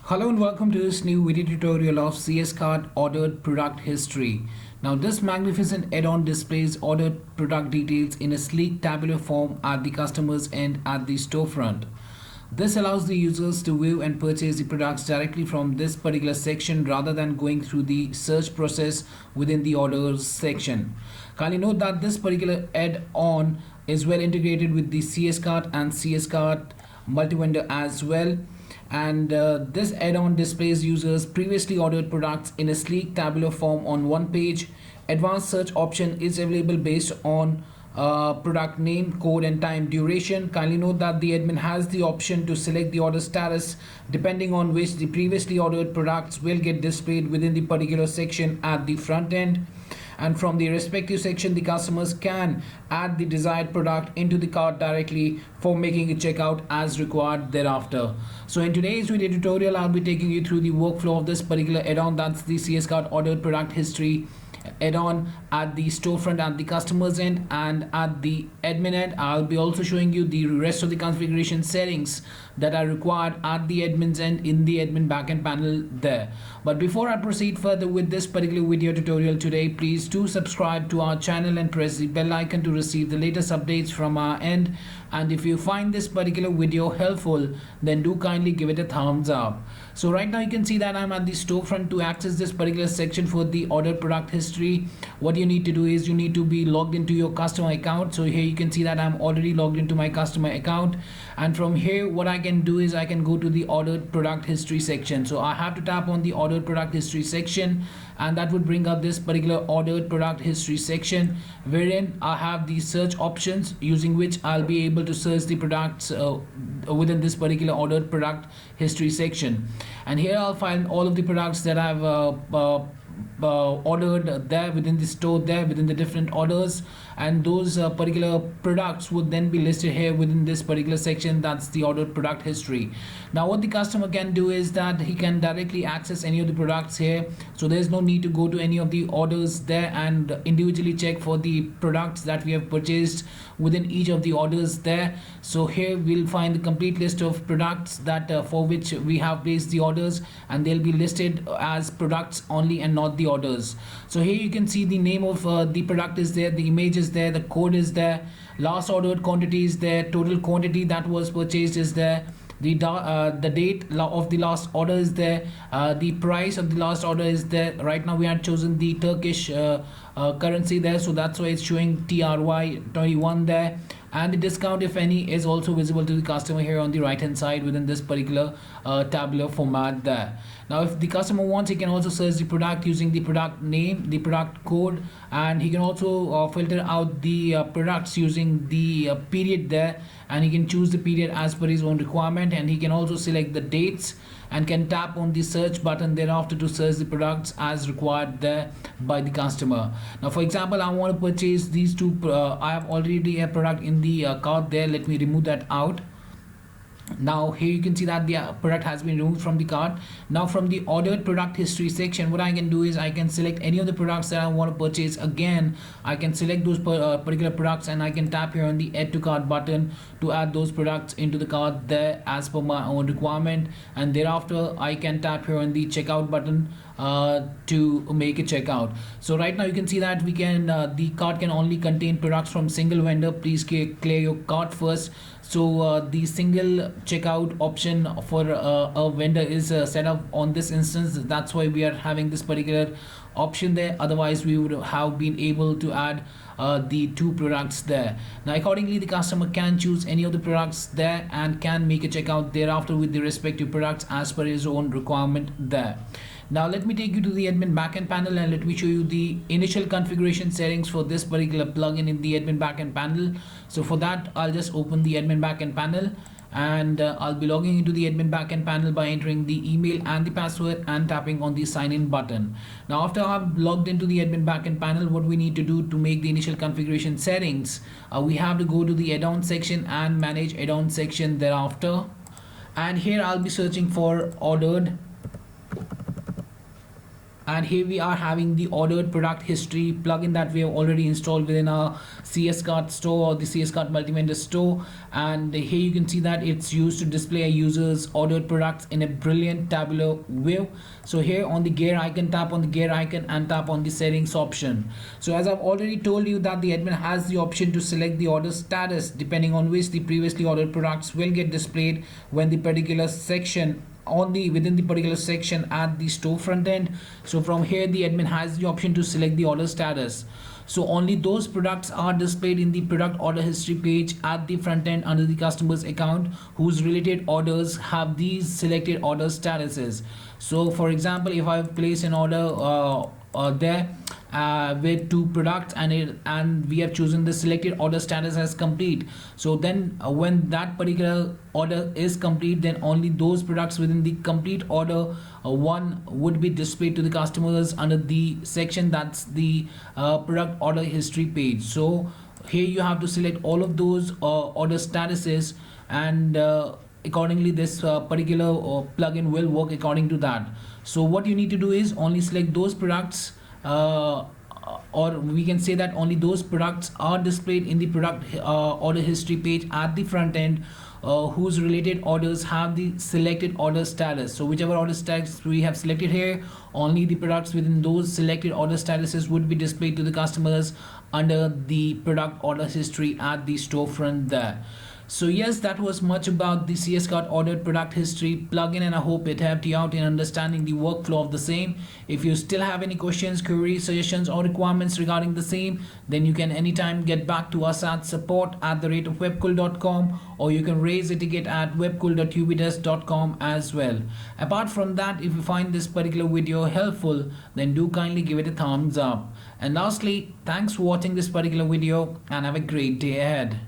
Hello and welcome to this new video tutorial of CS Card Ordered Product History. Now this magnificent add-on displays ordered product details in a sleek tabular form at the customer's end at the storefront. This allows the users to view and purchase the products directly from this particular section rather than going through the search process within the orders section. Kindly note that this particular add-on is well integrated with the CS Card and CS Card multi-vendor as well. And this add-on displays users previously ordered products in a sleek tabular form on one page. Advanced search option is available based on product name, code and time duration. Kindly note that the admin has the option to select the order status depending on which the previously ordered products will get displayed within the particular section at the front end. And from the respective section, the customers can add the desired product into the cart directly for making a checkout as required thereafter. So in today's video tutorial, I'll be taking you through the workflow of this particular add-on, that's the CS Card Ordered Product History add-on at the storefront at the customer's end, and at the admin end I'll be also showing you the rest of the configuration settings that are required at the admin's end in the admin backend panel there. But before I proceed further with this particular video tutorial today, please do subscribe to our channel and press the bell icon to receive the latest updates from our end. And if you find this particular video helpful, then do kindly give it a thumbs up. So right now you can see that I'm at the storefront. To access this particular section for the ordered product history, what you need to do is you need to be logged into your customer account. So here you can see that I'm already logged into my customer account, and from here what I can do is I can go to the ordered product history section. So I have to tap on the ordered product history section, and that would bring up this particular ordered product history section, wherein I have the search options using which I'll be able to search the products within this particular ordered product history section. And here I'll find all of the products that I've ordered there within the store, there within the different orders, and those particular products would then be listed here within this particular section, that's the ordered product history. Now what the customer can do is that he can directly access any of the products here, so there's no need to go to any of the orders there and individually check for the products that we have purchased within each of the orders there. So here we'll find the complete list of products that for which we have placed the orders, and they'll be listed as products only and not the orders. So here you can see the name of the product is there, the image is there, the code is there, last ordered quantity is there, total quantity that was purchased is there, the date of the last order is there, the price of the last order is there. Right now we had chosen the Turkish currency there, so that's why it's showing TRY 21 there, and the discount if any is also visible to the customer here on the right hand side within this particular tabular format there. Now if the customer wants, he can also search the product using the product name, the product code, and he can also filter out the products using the period there, and he can choose the period as per his own requirement, and he can also select the dates and can tap on the search button thereafter to search the products as required there by the customer. Now for example, I want to purchase these two, I have already a product in the cart there. Let me remove that out. Now here you can see that the product has been removed from the cart. Now from the ordered product history section, what I can do is I can select any of the products that I want to purchase. Again, I can select those particular products, and I can tap here on the add to cart button to add those products into the cart there as per my own requirement, and thereafter I can tap here on the checkout button to make a checkout. So right now you can see that we can the cart can only contain products from single vendor. Please clear your cart first. So the single checkout option for a vendor is set up on this instance. That's why we are having this particular option there. Otherwise we would have been able to add the two products there. Now accordingly the customer can choose any of the products there and can make a checkout thereafter with the respective products as per his own requirement there. Now let me take you to the admin backend panel, and let me show you the initial configuration settings for this particular plugin in the admin backend panel. So for that I'll just open the admin backend panel, and I'll be logging into the admin backend panel by entering the email and the password and tapping on the sign in button. Now after I've logged into the admin backend panel, what we need to do to make the initial configuration settings, we have to go to the add-on section and manage add-on section thereafter, and here I'll be searching for ordered And here we are having the ordered product history plugin that we have already installed within our CS Cart store or the CS Cart multi-vendor store. And here you can see that it's used to display a user's ordered products in a brilliant tabular view. So here on the gear icon, tap on the gear icon and tap on the settings option. So as I've already told you that the admin has the option to select the order status, depending on which the previously ordered products will get displayed when the particular section within the particular section at the store front end. So from here the admin has the option to select the order status. So only those products are displayed in the product order history page at the front end under the customer's account whose related orders have these selected order statuses. So for example, if I've placed an order there with 2 products and we have chosen the selected order status as complete, so then when that particular order is complete, then only those products within the complete order one would be displayed to the customers under the section that's the product order history page. So here you have to select all of those order statuses, and accordingly this particular plugin will work according to that. So what you need to do is only select those products, or we can say that only those products are displayed in the product order history page at the front end whose related orders have the selected order status. So whichever order status we have selected here, only the products within those selected order statuses would be displayed to the customers under the product order history at the storefront there. So yes, that was much about the CS Cart ordered product history plugin, and I hope it helped you out in understanding the workflow of the same. If you still have any questions, queries, suggestions or requirements regarding the same, then you can anytime get back to us at support@webcool.com, or you can raise a ticket at webcool.ubdesk.com as well. Apart from that, if you find this particular video helpful, then do kindly give it a thumbs up. And lastly, thanks for watching this particular video and have a great day ahead.